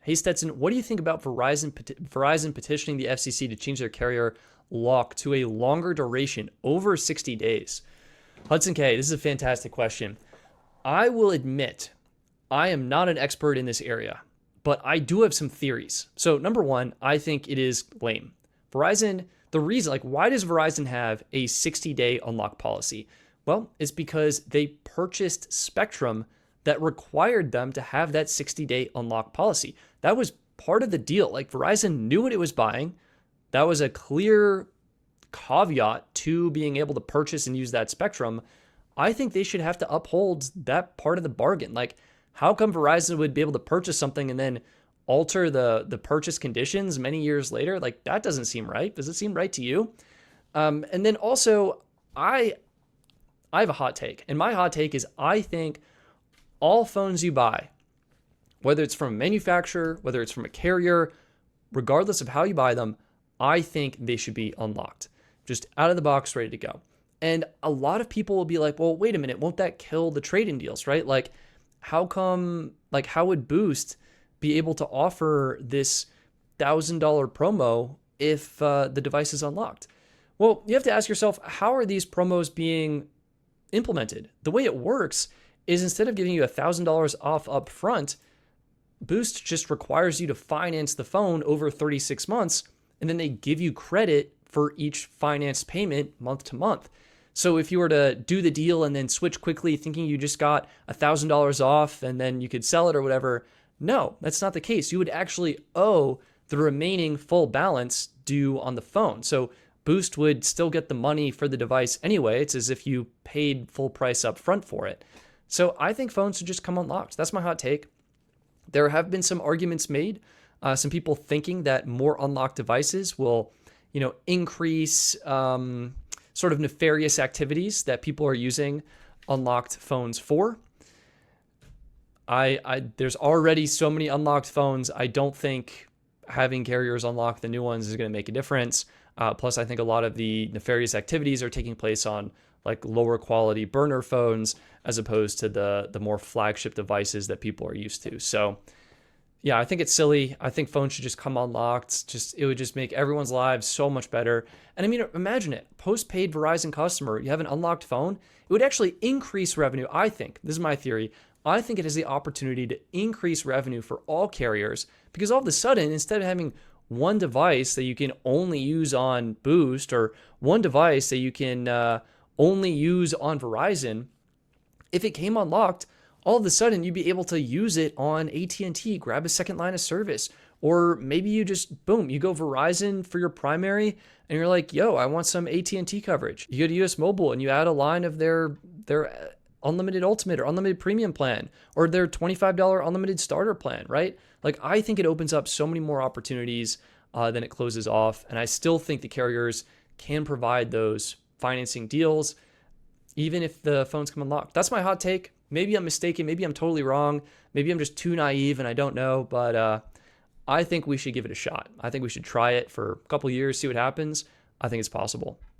Hey Stetson, what do you think about Verizon petitioning the FCC to change their carrier lock to a longer duration, over 60 days? Hudson K, this is a fantastic question. I will admit I am not an expert in this area, but I do have some theories. So, number one, I think it is lame. Verizon, the reason, like, why does Verizon have a 60-day unlock policy? Well, it's because they purchased spectrum that required them to have that 60-day unlock policy. That was part of the deal. Like, Verizon knew what it was buying. That was a clear caveat to being able to purchase and use that spectrum. I think they should have to uphold that part of the bargain. Like, how come Verizon would be able to purchase something and then alter the purchase conditions many years later? Like, that doesn't seem right. Does it seem right to you? And then also, I have a hot take, and my hot take is I think all phones you buy, whether it's from a manufacturer, whether it's from a carrier, regardless of how you buy them, I think they should be unlocked, just out of the box, ready to go. And a lot of people will be like, well, wait a minute, won't that kill the trade-in deals, right? Like, how come, like, how would Boost be able to offer this $1,000 promo if the device is unlocked? Well, you have to ask yourself, how are these promos being implemented? The way it works is instead of giving you $1,000 off up front, Boost just requires you to finance the phone over 36 months, and then they give you credit for each financed payment month to month. So if you were to do the deal and then switch quickly thinking you just got $1,000 off and then you could sell it or whatever, no, that's not the case. You would actually owe the remaining full balance due on the phone. So Boost would still get the money for the device anyway. It's as if you paid full price up front for it. So I think phones should just come unlocked. That's my hot take. There have been some arguments made, some people thinking that more unlocked devices will, increase sort of nefarious activities that people are using unlocked phones for. There's already so many unlocked phones. I don't think having carriers unlock the new ones is going to make a difference. Plus, I think a lot of the nefarious activities are taking place on like lower quality burner phones as opposed to the more flagship devices that people are used to. So yeah, I think it's silly. I think phones should just come unlocked. It would just make everyone's lives so much better. And I mean, imagine it. Postpaid Verizon customer, you have an unlocked phone. It would actually increase revenue. I think, this is my theory, I think it has the opportunity to increase revenue for all carriers because all of a sudden, instead of having one device that you can only use on Boost or one device that you can only use on Verizon, if it came unlocked, all of a sudden you'd be able to use it on AT&T, grab a second line of service, or maybe you just, boom, you go Verizon for your primary and you're like, yo, I want some AT&T coverage. You go to US Mobile and you add a line of their unlimited ultimate or unlimited premium plan or their $25 unlimited starter plan, right? Like, I think it opens up so many more opportunities than it closes off. And I still think the carriers can provide those financing deals, even if the phones come unlocked. That's my hot take. Maybe I'm mistaken. Maybe I'm totally wrong. Maybe I'm just too naive and I don't know. But I think we should give it a shot. I think we should try it for a couple years, see what happens. I think it's possible.